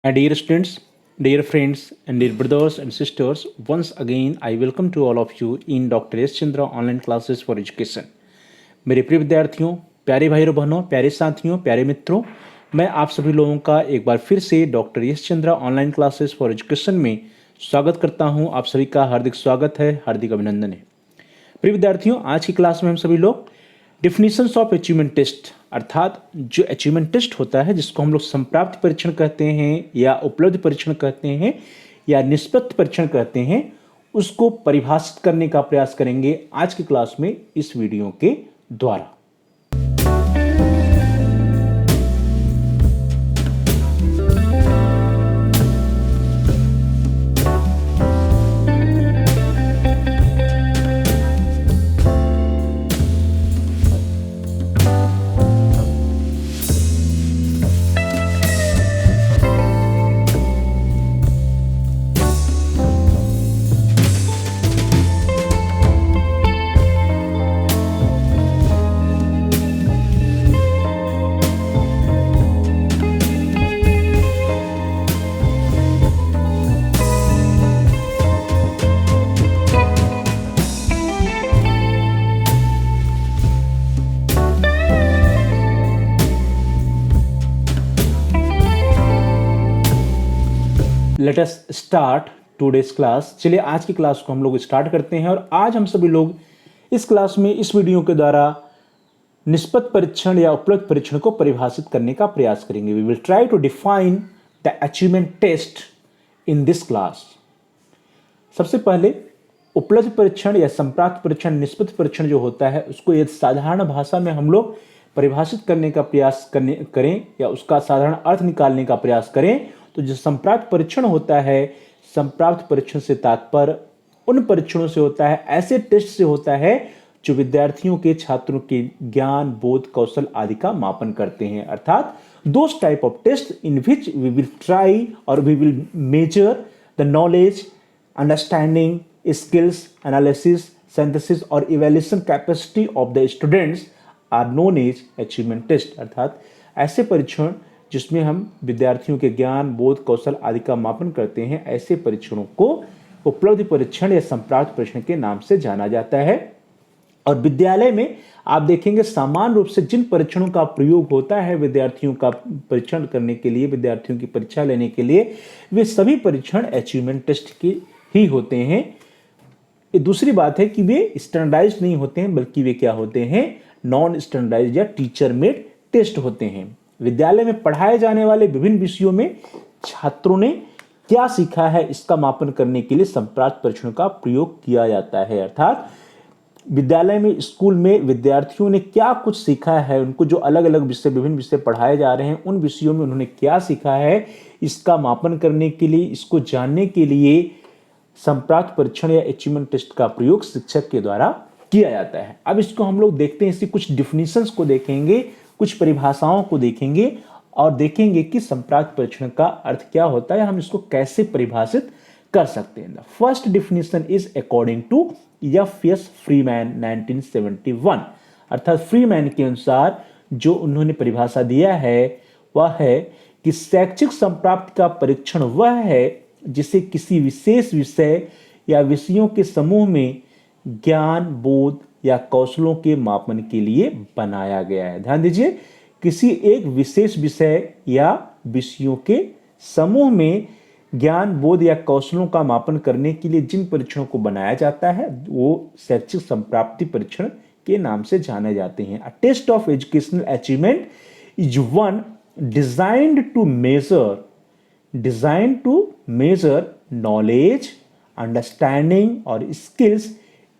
My dear students, dear friends, and dear brothers and sisters, once again I welcome to all of you in Dr. S. Chandra online classes for education. मेरे प्रिय विद्यार्थियों, प्यारे भाइयों बहनों, प्यारे साथियों, प्यारे मित्रों, मैं आप सभी लोगों का एक बार फिर से doctor S Chandra online classes for education में स्वागत करता हूं। आप सभी का हार्दिक स्वागत है, हार्दिक अभिनंदन है। प्रिय विद्यार्थियों, आज की क्लास में हम सभी लोग डिफिनीशंस ऑफ अचीवमेंट टेस्ट अर्थात जो अचीवमेंट टेस्ट होता है जिसको हम लोग संप्राप्ति परीक्षण कहते हैं या उपलब्धि परीक्षण कहते हैं या निष्पत्ति परीक्षण कहते हैं, उसको परिभाषित करने का प्रयास करेंगे आज की क्लास में इस वीडियो के द्वारा। Let us start today's class. चलिए आज की क्लास को हम लोग स्टार्ट करते हैं और आज हम सभी लोग इस क्लास में इस वीडियो के द्वारा निष्पत्ति परीक्षण या उपलब्धि परीक्षण को परिभाषित करने का प्रयास करेंगे। We will try to define the achievement test in this class. सबसे पहले उपलब्धि परीक्षण या संप्राप्ति परीक्षण, निष्पत्ति परीक्षण जो होता है उसको यदि साधारण भाषा में हम लोग परिभाषित करने का प्रयास करें या उसका साधारण अर्थ निकालने का प्रयास करें तो जो संप्राप्ति परीक्षण होता है, संप्राप्ति परीक्षण से तात्पर्य उन परीक्षणों से होता है, ऐसे टेस्ट से होता है जो विद्यार्थियों के, छात्रों के ज्ञान, बोध, कौशल आदि का मापन करते हैं। अर्थात those type of test in which we will try और we will measure the knowledge, understanding, skills, analysis, synthesis और evaluation capacity of the students are known as achievement test. अर्थात ऐसे परीक्षण जिसमें हम विद्यार्थियों के ज्ञान, बोध, कौशल आदि का मापन करते हैं, ऐसे परीक्षणों को उपलब्धि परीक्षण या संप्राप्ति परीक्षण के नाम से जाना जाता है। और विद्यालय में आप देखेंगे सामान्य रूप से जिन परीक्षणों का प्रयोग होता है विद्यार्थियों का परीक्षण करने के लिए, विद्यार्थियों की परीक्षा लेने के लिए, वे सभी परीक्षण अचीवमेंट टेस्ट के ही होते हैं। ये दूसरी बात है कि वे स्टैंडर्डाइज नहीं होते हैं, बल्कि वे क्या होते हैं, नॉन स्टैंडर्डाइज या टीचर मेड टेस्ट होते हैं। विद्यालय में पढ़ाए जाने वाले विभिन्न विषयों में छात्रों ने क्या सीखा है इसका मापन करने के लिए संप्राप्ति परीक्षण का प्रयोग किया जाता है। अर्थात विद्यालय में, स्कूल में विद्यार्थियों ने क्या कुछ सीखा है, उनको जो अलग अलग विषय, विभिन्न विषय पढ़ाए जा रहे हैं, उन विषयों में उन्होंने क्या सीखा है इसका मापन करने के लिए, इसको जानने के लिए संप्राप्ति परीक्षण या अचीवमेंट टेस्ट का प्रयोग शिक्षक के द्वारा किया जाता है। अब इसको हम लोग देखते हैं, इसकी कुछ डिफिनीशंस को देखेंगे, कुछ परिभाषाओं को देखेंगे और देखेंगे कि संप्राप्ति परीक्षण का अर्थ क्या होता है, हम इसको कैसे परिभाषित कर सकते हैं। First definition is according to FS. Freeman 1971। अर्थात फ्रीमैन के अनुसार जो उन्होंने परिभाषा दिया है वह है कि शैक्षिक संप्राप्ति का परीक्षण वह है जिसे किसी विशेष विषय या विषयों के समूह में ज्ञान, बोध या कौशलों के मापन के लिए बनाया गया है। ध्यान दीजिए, किसी एक विशेष विषय या विषयों के समूह में ज्ञान, बोध या कौशलों का मापन करने के लिए जिन परीक्षणों को बनाया जाता है वो शैक्षिक संप्राप्ति परीक्षण के नाम से जाने जाते हैं। A test of educational achievement is one designed to measure knowledge, understanding और skills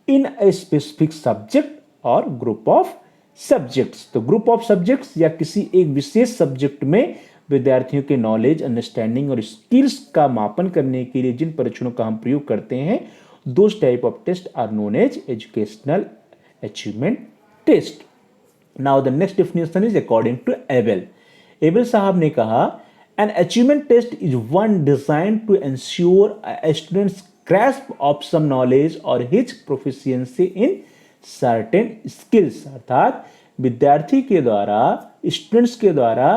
in a specific subject और ग्रुप ऑफ सब्जेक्ट्स। तो ग्रुप ऑफ सब्जेक्ट्स या किसी एक विशेष सब्जेक्ट में विद्यार्थियों के नॉलेज, अंडरस्टैंडिंग और स्किल्स का मापन करने के लिए जिन परीक्षणों का हम प्रयोग करते हैं, those type of test are known as educational achievement test. Now the next definition is according to Ebel. Ebel साहब ने कहा, an achievement test is one design to ensure a student's grasp of some knowledge or his proficiency in certain skills। अर्थात विद्यार्थी के द्वारा, students के द्वारा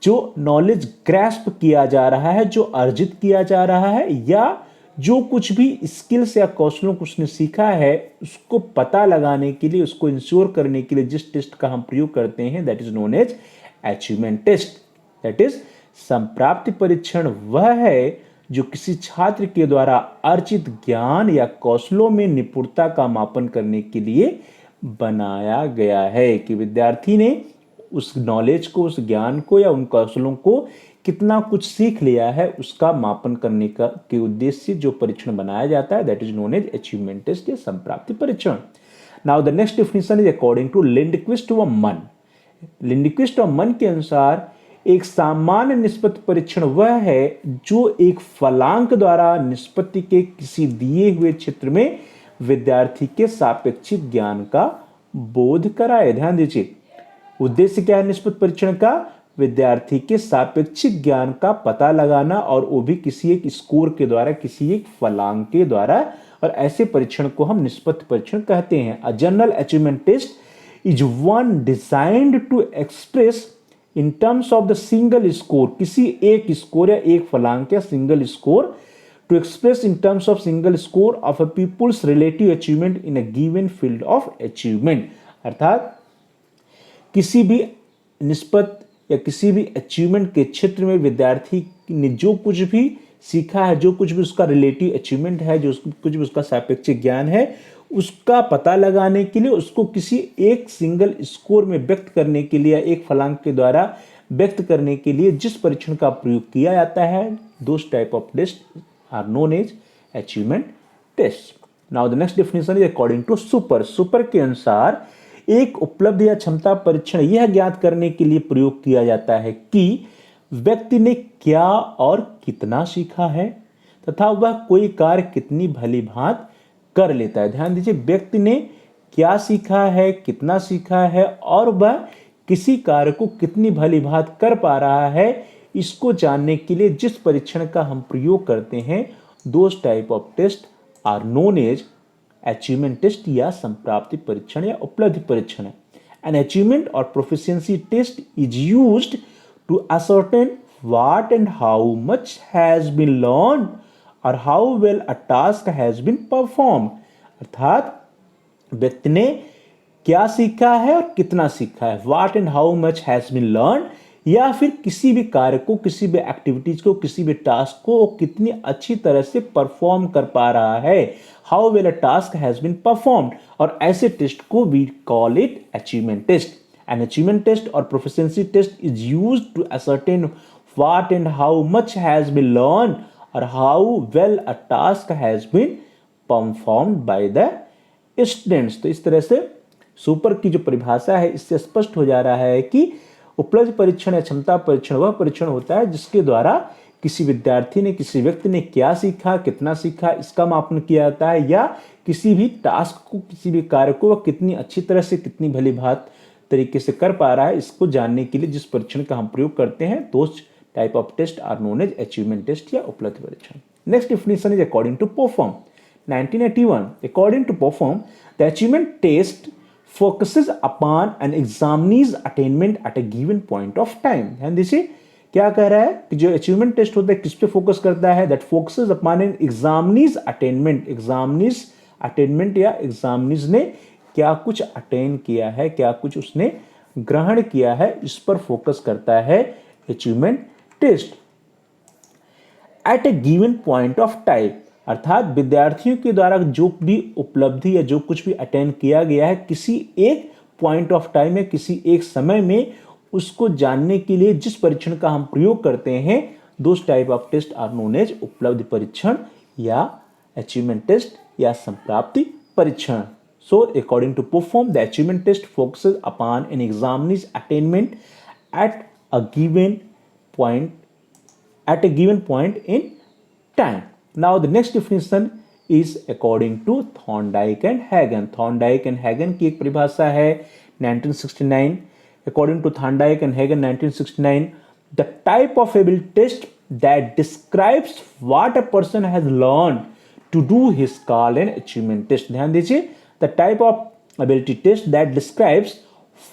जो नॉलेज ग्रैस्प किया जा रहा है, जो अर्जित किया जा रहा है, या जो कुछ भी स्किल्स या कौशलों को उसने सीखा है उसको पता लगाने के लिए, उसको इंश्योर करने के लिए जिस टेस्ट का हम प्रयोग करते हैं that is known as achievement test. That is संप्राप्ति परीक्षण वह है जो किसी छात्र के द्वारा अर्जित ज्ञान या कौशलों में निपुणता का मापन करने के लिए बनाया गया है कि विद्यार्थी ने उस नॉलेज को, उस ज्ञान को या उन कौशलों को कितना कुछ सीख लिया है उसका मापन करने का के उद्देश्य से जो परीक्षण बनाया जाता है that is known as achievement test या संप्राप्ति परीक्षण। Now the next definition is according to Lindquist व मन। लिंडक्विस्ट और मन के अनुसार एक सामान्य निष्पत्ति परीक्षण वह है जो एक फलांक द्वारा निष्पत्ति के किसी दिए हुए क्षेत्र में विद्यार्थी के सापेक्षिक ज्ञान का बोध कराए। ध्यान दीजिए, उद्देश्य क्या है निष्पत्ति परीक्षण का? विद्यार्थी के सापेक्षिक ज्ञान का पता लगाना, और वो भी किसी एक स्कोर के द्वारा, किसी एक फलांक के द्वारा, और ऐसे परीक्षण को हम निष्पत्ति परीक्षण कहते हैं। A general achievement test is one designed to express in terms of the single score, किसी एक स्कोर या एक फलांक या single score, to express in terms of single score of a people's relative achievement in a given field of achievement. अर्थात किसी भी निष्पत्ति या किसी भी अचीवमेंट के क्षेत्र में विद्यार्थी ने जो कुछ भी सीखा है, जो कुछ भी उसका रिलेटिव अचीवमेंट है, जो कुछ भी उसका सापेक्षिक ज्ञान है, उसका पता लगाने के लिए, उसको किसी एक सिंगल स्कोर में व्यक्त करने के लिए, एक फलांक के द्वारा व्यक्त करने के लिए जिस परीक्षण का प्रयोग किया जाता है, those type of test are known as achievement test. Now the next definition is according to Super. Super के अनुसार एक उपलब्धि या क्षमता परीक्षण यह ज्ञात करने के लिए प्रयोग किया जाता है कि व्यक्ति ने क्या और कितना सीखा है तथा वह कोई कार्य कितनी भली भांति कर लेता है। ध्यान दीजिए, व्यक्ति ने क्या सीखा है, कितना सीखा है, और वह किसी कार्य को कितनी भली भांति कर पा रहा है, इसको जानने के लिए जिस परीक्षण का हम प्रयोग करते हैं those type of test are known as achievement test या संप्राप्ति परीक्षण या उपलब्धि परीक्षण। एन अचीवमेंट और proficiency test is used to ascertain what and how much has been learned और how well a task has been performed। अर्थात व्यक्ति ने क्या सीखा है और कितना सीखा है, what and how much has been learned, या फिर किसी भी कार्य को, किसी भी एक्टिविटीज को, किसी भी टास्क को कितनी अच्छी तरह से परफॉर्म कर पा रहा है, how well a task has been performed, और ऐसे टेस्ट को we call it achievement test। An achievement test or proficiency test is used to ascertain what and how much has been learned or how well a task has been performed by the students। तो इस तरह से super की जो परिभाषा है इससे स्पष्ट हो जा रहा है कि उपलब्धि परीक्षण या क्षमता परीक्षण वह परीक्षण होता है जिसके द्वारा किसी विद्यार्थी ने, किसी व्यक्ति ने क्या सीखा, कितना सीखा, इसका मापन किया जाता है, या किसी भी टास्क को, किसी भी कार्य को वह कितनी अच्छी तरह से, कितनी भली भांति तरीके से कर पा रहा है, इसको जानने के लिए जिस परीक्षण का हम प्रयोग करते हैं those type of test are known as achievement test या उपलब्धि परीक्षण। Next definition is according to perform. 1981 according to perform the achievement test focuses upon an examinee's attainment at a given point of time। ध्यान दीजिए, क्या कह रहा है कि जो अचीवमेंट टेस्ट होता है किस पे फोकस करता है? That focuses upon an examinee's attainment. Examinee's attainment या एग्जामिनीज ने क्या कुछ अटेन किया है, क्या कुछ उसने ग्रहण किया है, इस पर फोकस करता है achievement test. At a given point of time, अर्थात विद्यार्थियों के द्वारा जो भी उपलब्धि या जो कुछ भी अटेन किया गया है किसी एक पॉइंट ऑफ टाइम में, किसी एक समय में, उसको जानने के लिए जिस परीक्षण का हम प्रयोग करते हैं those type of test are known as उपलब्धि परीक्षण या अचीवमेंट टेस्ट या संप्राप्ति परीक्षण। So, according to perform, the achievement test focuses upon an examinee's attainment at a given point in time। Now, the next definition is according to Thorndike and Hagen। Thorndike and Hagen की एक परिभाषा है 1969। According to Thorndike and Hagen 1969, the type of ability test that describes what a person has learned to do is called an achievement test। ध्यान दीजिए, the type of ability test that describes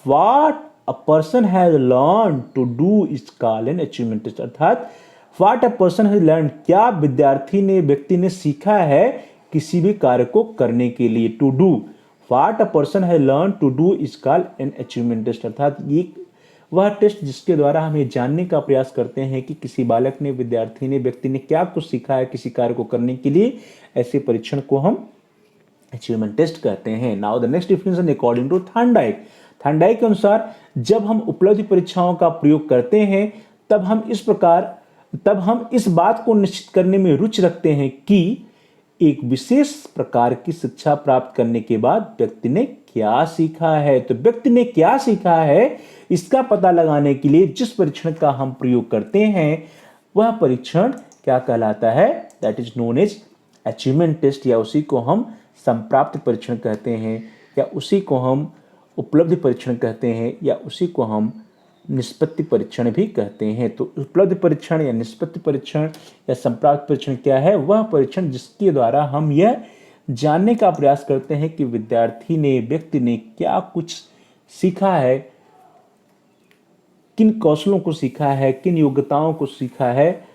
what a person has learn to do is called an achievement test. अर्थात what a person has learn, क्या व्यक्ति ने सीखा है किसी भी कार्य को करने के लिए। To do, what a person has learn to do is called an achievement test. अर्थात ये वह टेस्ट जिसके द्वारा हम ये जानने का प्रयास करते हैं कि किसी बालक ने, विद्यार्थी ने, व्यक्ति ने क्या कुछ सीखा है किसी कार्य को करने के लिए, ऐसे परीक्षण को हम अचीवमेंट टेस्ट कहते हैं। Now the next definition according to Thorndike. Thorndike के अनुसार जब हम उपलब्धि परीक्षाओं का प्रयोग करते हैं तब हम इस बात को निश्चित करने में रुचि रखते हैं कि एक विशेष प्रकार की शिक्षा प्राप्त करने के बाद व्यक्ति ने क्या सीखा है। तो व्यक्ति ने क्या सीखा है इसका पता लगाने के लिए जिस परीक्षण का हम प्रयोग करते हैं वह परीक्षण क्या कहलाता है, that is known as achievement test, या उसी को हम संप्राप्ति परीक्षण कहते हैं, या उसी को हम उपलब्धि परीक्षण कहते हैं, या उसी को हम निष्पत्ति परीक्षण भी कहते हैं। तो उपलब्धि परीक्षण या निष्पत्ति परीक्षण या संप्राप्ति परीक्षण क्या है, वह परीक्षण जिसके द्वारा हम यह जानने का प्रयास करते हैं कि व्यक्ति ने क्या कुछ सीखा है, किन कौशलों को सीखा है, किन योग्यताओं को सीखा है।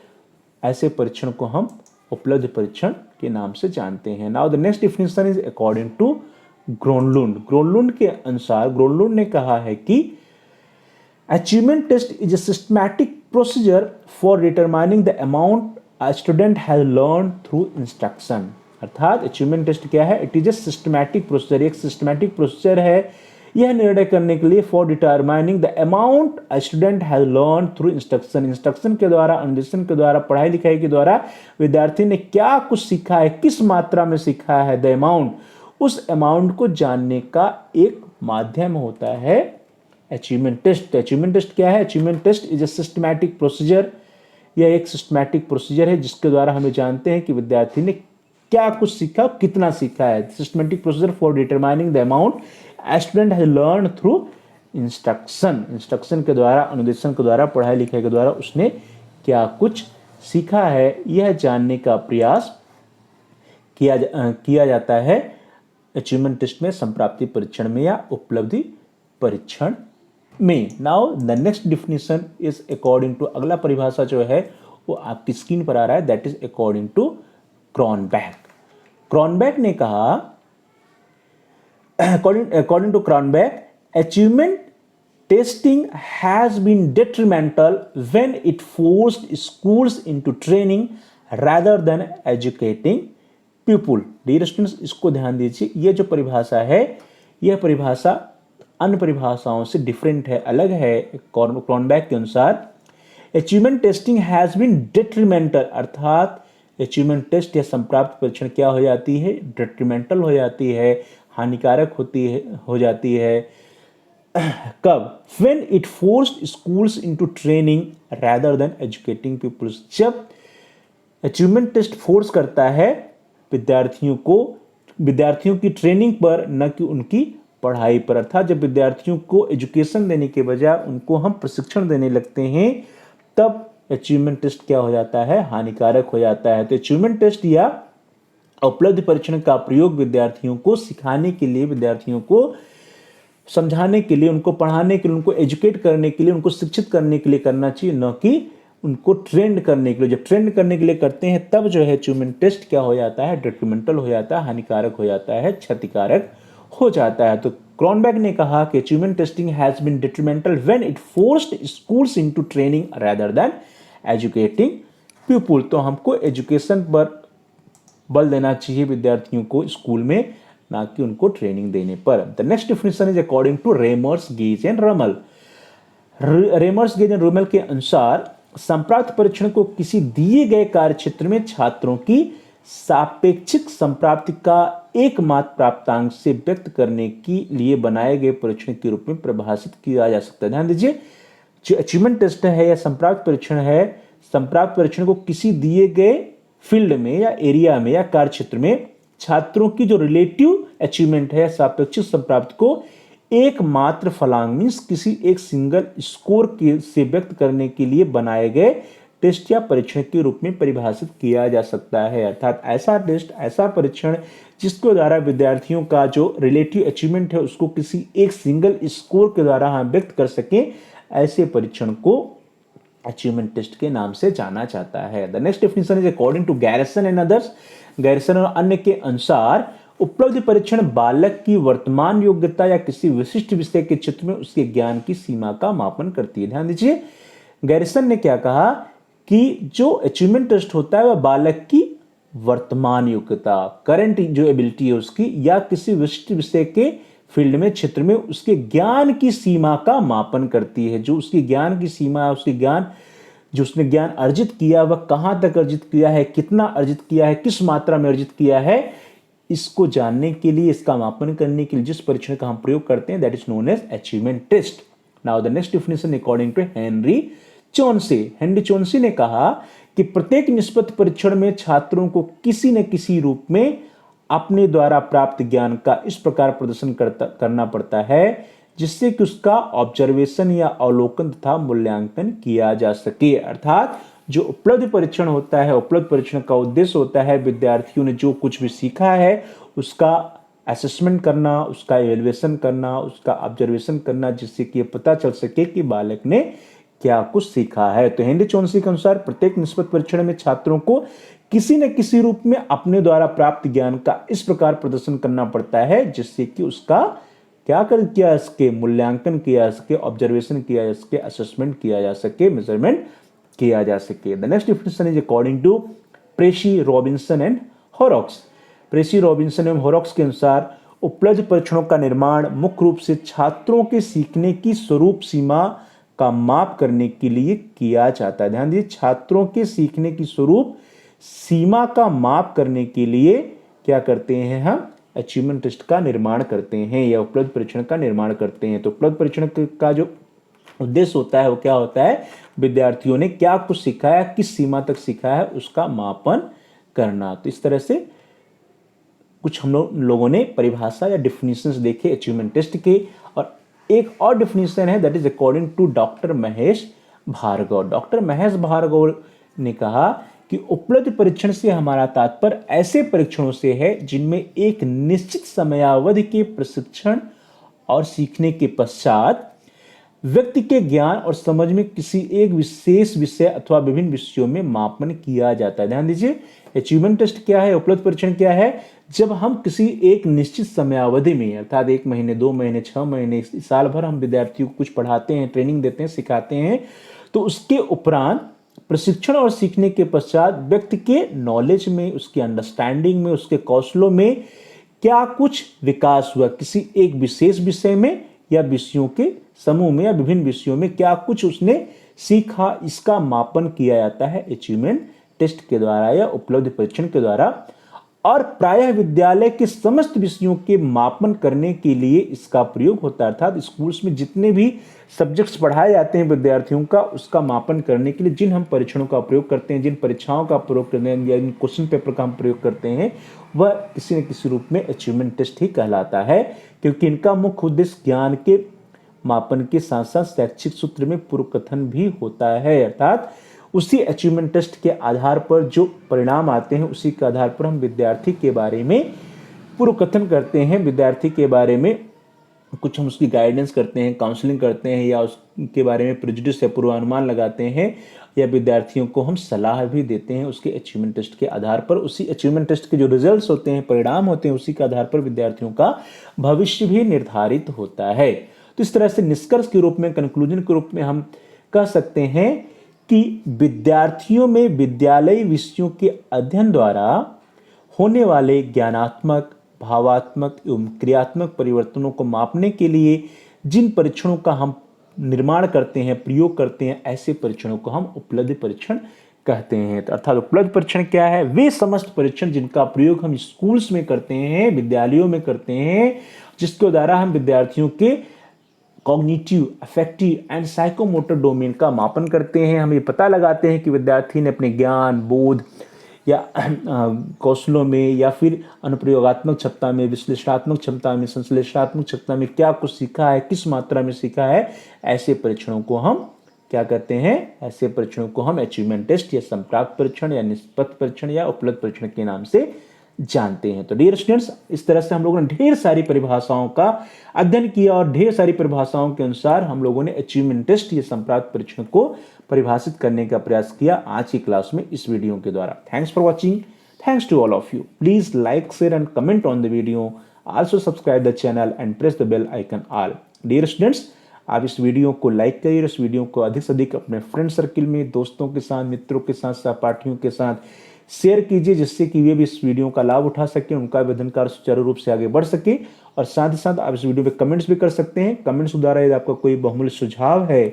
ऐसे परीक्षण को हम उपलब्धि परीक्षण के नाम से जानते हैं। Now the next definition is according to Gronlund. Gronlund के अनुसार, ग्रोनलुंड ने कहा है कि achievement test is a systematic procedure for determining the amount a student has learned through instruction। अर्थात achievement test क्या है, it is a systematic procedure, एक systematic procedure है यह निर्णय करने के लिए for determining the amount a student has learned through instruction। Instruction के द्वारा, अनुदेशन के द्वारा, पढ़ाई लिखाई के द्वारा विद्यार्थी ने क्या कुछ सीखा है, किस मात्रा में सीखा है, the amount, उस अमाउंट को जानने का एक माध्यम होता है अचीवमेंट टेस्ट। अचीवमेंट टेस्ट क्या है, achievement test is a systematic procedure, यह एक सिस्टमैटिक प्रोसीजर है जिसके द्वारा हमें जानते हैं कि विद्यार्थी ने क्या कुछ सीखा, कितना सीखा है। Systematic procedure for determining the amount a student has learn through instruction. Instruction के द्वारा, अनुदेशन के द्वारा, पढ़ाई लिखाई के द्वारा उसने क्या कुछ सीखा है, यह जानने का प्रयास किया जाता है अचीवमेंट टेस्ट में, संप्राप्ति परीक्षण में या उपलब्धि परीक्षण में। Now the next definition is according to, अगला परिभाषा जो है वो आपकी स्क्रीन पर आ रहा है, that is according to Cronbach. Cronbach ने कहा, according to Cronbach, achievement testing has been detrimental when it forced schools into training rather than educating people। Dear students, इसको ध्यान दीजिए, ये जो परिभाषा है यह परिभाषा अन्य परिभाषाओं से डिफरेंट है, अलग है। क्रॉनबैक के अनुसार achievement testing has been detrimental, अर्थात अचीवमेंट टेस्ट या संप्राप्त परीक्षण क्या हो जाती है, डेट्रीमेंटल हो जाती है, हानिकारक हो जाती है। कब, when it forced schools into training rather than educating peoples, जब अचीवमेंट टेस्ट फोर्स करता है विद्यार्थियों की ट्रेनिंग पर, न कि उनकी पढ़ाई पर। अर्थात जब विद्यार्थियों को एजुकेशन देने के बजाय उनको हम प्रशिक्षण देने लगते हैं तब अचीवमेंट टेस्ट क्या हो जाता है, हानिकारक हो जाता है। तो अचीवमेंट टेस्ट या उपलब्धि परीक्षण का प्रयोग विद्यार्थियों को सिखाने के लिए, विद्यार्थियों को समझाने के लिए, उनको पढ़ाने के लिए, उनको एजुकेट करने के लिए, उनको शिक्षित करने के लिए करना चाहिए, न कि उनको ट्रेंड करने के लिए। जब ट्रेंड करने के लिए करते हैं तब जो है अचीवमेंट टेस्ट क्या हो जाता है, डेट्रीमेंटल हो जाता है, हानिकारक हो जाता है, क्षतिकारक हो जाता है। तो क्रॉनबैक ने कहा कि achievement testing has been detrimental when it forced schools into training rather than educating people. तो हमको एजुकेशन पर बल देना चाहिए विद्यार्थियों को स्कूल में, ना कि उनको ट्रेनिंग देने पर। The next definition is according to Remmers, Gage and Rummel. Remmers, Gage and Rummel के अनुसार संप्राप्त परीक्षण को किसी दिए गए कार्य क्षेत्र में छात्रों की सापेक्षिक संप्राप्ति का एकमात्र प्राप्तांक से व्यक्त करने के लिए बनाए गए परीक्षण के रूप में परिभाषित किया जा सकता है। ध्यान दीजिए, जो अचीवमेंट टेस्ट है या संप्राप्त परीक्षण है, संप्राप्त परीक्षण को किसी दिए गए फील्ड में या एरिया में या कार्य क्षेत्र में छात्रों की जो रिलेटिव अचीवमेंट है, सापेक्षिक संप्राप्ति को एकमात्र फलांग मीन्स किसी एक सिंगल स्कोर से व्यक्त करने के लिए बनाए गए टेस्ट या परीक्षण के रूप में परिभाषित किया जा सकता है। अर्थात ऐसा टेस्ट, ऐसा परीक्षण जिसके द्वारा विद्यार्थियों का जो रिलेटिव अचीवमेंट है उसको किसी एक सिंगल स्कोर के द्वारा हम व्यक्त कर सकें, ऐसे परीक्षण को अचीवमेंट टेस्ट के नाम से जाना जाता है। The next definition is according to Garrison and others. Garrison और अन्य के अनुसार उपलब्धि परीक्षण बालक की वर्तमान योग्यता या किसी विशिष्ट विषय के क्षेत्र में उसके ज्ञान की सीमा का मापन करती है। ध्यान दीजिए, गैरिसन ने क्या कहा कि जो अचीवमेंट टेस्ट होता है वह बालक की वर्तमान योग्यता, करंट जो एबिलिटी है उसकी, या किसी विशिष्ट विषय के फील्ड में, क्षेत्र में उसके ज्ञान की सीमा का मापन करती है। जो उसकी ज्ञान की सीमा है, उसकी ज्ञान, जो उसने ज्ञान अर्जित किया वह कहां तक अर्जित किया है, कितना अर्जित किया है, किस मात्रा में अर्जित किया है, इसको जानने के लिए, इसका मापन करने के लिए जिस परीक्षण का हम प्रयोग करते हैं that is known as achievement test. Now the next definition according to Henry Chauncey. Henry Chauncey ने कहा कि प्रत्येक निष्पत्ति परीक्षण में छात्रों को किसी न किसी रूप में अपने द्वारा प्राप्त ज्ञान का इस प्रकार प्रदर्शन करना पड़ता है जिससे कि उसका ऑब्जर्वेशन या अवलोकन तथा मूल्यांकन किया जा सके। अर्थात जो उपलब्धि परीक्षण होता है, उपलब्धि परीक्षण का उद्देश्य होता है विद्यार्थियों ने जो कुछ भी सीखा है उसका असेसमेंट करना, उसका इवैल्यूएशन करना, उसका ऑब्जर्वेशन करना, जिससे कि ये पता चल सके कि बालक ने क्या कुछ सीखा है। तो हेनरी चौनसे के अनुसार प्रत्येक निष्पत्ति परीक्षण में छात्रों को किसी न किसी रूप में अपने द्वारा प्राप्त ज्ञान का इस प्रकार प्रदर्शन करना पड़ता है जिससे कि उसका क्या कर किया जा सके, मूल्यांकन किया जा सके, ऑब्जर्वेशन किया जा सके, असेसमेंट किया जा सके, मेजरमेंट किया जा सके। The next definition is according to Pressey, Robinson and Horrocks. Pressey, Robinson एवं हॉरॉक्स के अनुसार उपलब्ध परीक्षणों का निर्माण मुख्य रूप से छात्रों के सीखने की स्वरूप सीमा का माप करने के लिए किया जाता है। ध्यान दीजिए, छात्रों के सीखने की स्वरूप सीमा का माप करने के लिए क्या करते हैं, हम अचीवमेंट टेस्ट का निर्माण करते हैं या उपलब्ध परीक्षण का निर्माण करते हैं। तो उपलब्ध परीक्षण का जो उद्देश्य होता है वो क्या होता है, विद्यार्थियों ने क्या कुछ सीखा है, किस सीमा तक सीखा है उसका मापन करना। तो इस तरह से कुछ हम लोगों ने परिभाषा या डिफिनीशंस देखे अचीवमेंट टेस्ट के। और एक और डिफिनीशन है that is according to doctor Mahesh Bhargava. Doctor Mahesh Bhargava ने कहा कि उपलब्ध परीक्षण से हमारा तात्पर्य ऐसे परीक्षणों से है जिनमें एक निश्चित समयावधि के प्रशिक्षण और सीखने के पश्चात व्यक्ति के ज्ञान और समझ में किसी एक विशेष विषय अथवा विभिन्न विषयों में मापन किया जाता है। ध्यान दीजिए, अचीवमेंट टेस्ट क्या है, उपलब्ध परीक्षण क्या है, जब हम किसी एक निश्चित समयावधि में अर्थात 1 महीने, 2 महीने, 6 महीने, साल भर हम विद्यार्थियों को कुछ पढ़ाते हैं, ट्रेनिंग देते हैं, सिखाते हैं, तो उसके उपरांत प्रशिक्षण और सीखने के पश्चात व्यक्ति के नॉलेज में, उसकी अंडरस्टैंडिंग में, उसके कौशलों में क्या कुछ विकास हुआ, किसी एक विशेष विषय में या विषयों के समूह में या विभिन्न विषयों में क्या कुछ उसने सीखा, इसका मापन किया जाता है अचीवमेंट टेस्ट के द्वारा या उपलब्धि परीक्षण के द्वारा। और प्रायः विद्यालय के समस्त विषयों के मापन करने के लिए इसका प्रयोग होता है। अर्थात स्कूल्स में जितने भी सब्जेक्ट्स पढ़ाए जाते हैं विद्यार्थियों का, उसका मापन करने के लिए जिन हम परीक्षणों का प्रयोग करते हैं, जिन परीक्षाओं का प्रयोग करते हैं या जिन क्वेश्चन पेपर का हम प्रयोग करते हैं, वह किसी न किसी रूप में अचीवमेंट टेस्ट ही कहलाता है, क्योंकि इनका मुख्य उद्देश्य ज्ञान के मापन के साथ साथ शैक्षिक सूत्र में पूर्व कथन भी होता है। अर्थात उसी अचीवमेंट टेस्ट के आधार पर जो परिणाम आते हैं उसी के आधार पर हम विद्यार्थी के बारे में पूर्व कथन करते हैं, विद्यार्थी के बारे में कुछ हम उसकी गाइडेंस करते हैं, काउंसलिंग करते हैं, या उसके बारे में प्रेजुडिस या पूर्वानुमान लगाते हैं, या विद्यार्थियों को हम सलाह भी देते हैं उसके अचीवमेंट टेस्ट के आधार पर। उसी अचीवमेंट टेस्ट के जो रिजल्ट्स होते हैं, परिणाम होते हैं, उसी के आधार पर विद्यार्थियों का भविष्य भी निर्धारित होता है। तो इस तरह से निष्कर्ष के रूप में, कंक्लूजन के रूप में हम कह सकते हैं कि विद्यार्थियों में विद्यालयी विषयों के अध्ययन द्वारा होने वाले ज्ञानात्मक, भावात्मक एवं क्रियात्मक परिवर्तनों को मापने के लिए जिन परीक्षणों का हम निर्माण करते हैं, प्रयोग करते हैं, ऐसे परीक्षणों को हम उपलब्धि परीक्षण कहते हैं। तो अर्थात उपलब्धि परीक्षण क्या है, वे समस्त परीक्षण जिनका प्रयोग हम स्कूल्स में करते हैं, विद्यालयों में करते हैं, जिसके द्वारा हम विद्यार्थियों के cognitive, affective and psychomotor domain का मापन करते हैं। हम ये पता लगाते हैं कि विद्यार्थी ने अपने ज्ञान, बोध या कौशलों में या फिर अनुप्रयोगात्मक क्षमता में, विश्लेषणात्मक क्षमता में, संश्लेषणात्मक क्षमता में क्या कुछ सीखा है, किस मात्रा में सीखा है, ऐसे परीक्षणों को हम क्या कहते हैं, ऐसे परीक्षणों को हम अचीवमेंट टेस्ट या संप्राप्त परीक्षण या निष्पत्ति परीक्षण या उपलब्ध परीक्षण के नाम से जानते हैं। तो डियर स्टूडेंट्स, इस तरह से हम लोगों ने ढेर सारी परिभाषाओं का अध्ययन किया और ढेर सारी परिभाषाओं के अनुसार हम लोगों ने अचीवमेंट टेस्ट या संप्राप्त परीक्षण को परिभाषित करने का प्रयास किया आज की क्लास में इस वीडियो के द्वारा। Thanks for watching. Thanks to all of you. Please like, share and comment on the video. Also subscribe the channel and press the bell icon all. Dear students, आप इस वीडियो को like करिए और इस video को अधिक से अधिक अपने फ्रेंड सर्किल में, दोस्तों के साथ, मित्रों के साथ, सहपाठियों के साथ शेयर कीजिए, जिससे कि वे भी इस वीडियो का लाभ उठा सकें, उनका भी अध्ययन कार्य सुचारू रूप से आगे बढ़ सके। और साथ ही साथ आप इस वीडियो पे कमेंट्स भी कर सकते हैं। कमेंट्स द्वारा यदि आपका कोई बहुमूल्य सुझाव है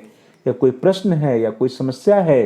या कोई प्रश्न है या कोई समस्या है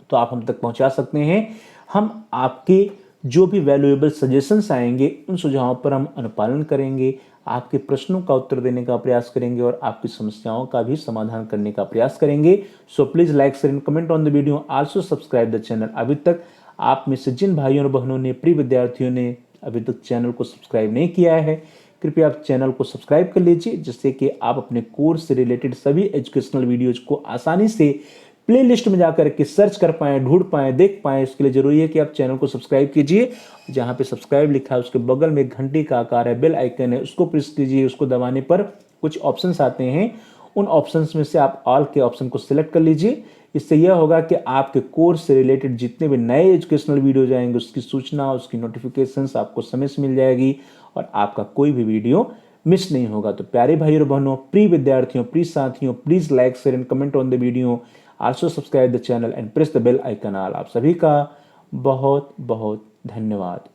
तो आप हम तक पहुंचा सकते हैं। हम आपके जो भी वैल्यूएबल सजेशंस आएंगे उन सुझावों पर हम अनुपालन करेंगे, आपके प्रश्नों का उत्तर देने का प्रयास करेंगे और आपकी समस्याओं का भी समाधान करने का प्रयास करेंगे। So please like, share and comment on the video. Also subscribe the channel. अभी तक आप में से जिन भाइयों और बहनों ने, प्रिय विद्यार्थियों ने अभी तक चैनल को सब्सक्राइब नहीं किया है, कृपया आप चैनल को सब्सक्राइब कर लीजिए, जिससे कि आप अपने कोर्स से रिलेटेड सभी एजुकेशनल वीडियोज को आसानी से प्लेलिस्ट में जाकर के सर्च कर पाएं, ढूंढ पाएं, देख पाएं। इसके लिए जरूरी है कि आप चैनल को सब्सक्राइब कीजिए। जहां पे सब्सक्राइब लिखा है उसके बगल में घंटी का आकार है, बेल आइकन है, उसको प्रेस कीजिए। उसको दबाने पर कुछ ऑप्शंस आते हैं, उन ऑप्शंस में से आप ऑल के ऑप्शन को सिलेक्ट कर लीजिए। इससे यह होगा कि आपके कोर्स से रिलेटेड जितने भी नए एजुकेशनल वीडियो जाएंगे उसकी सूचना, उसकी नोटिफिकेशंस आपको समय से मिल जाएगी और आपका कोई भी वीडियो मिस नहीं होगा। तो प्यारे भाई और बहनों, प्रिय विद्यार्थियों, प्रिय साथियों, please like, share and comment on the video. Also subscribe the channel and press the bell icon all। आप सभी का बहुत बहुत धन्यवाद।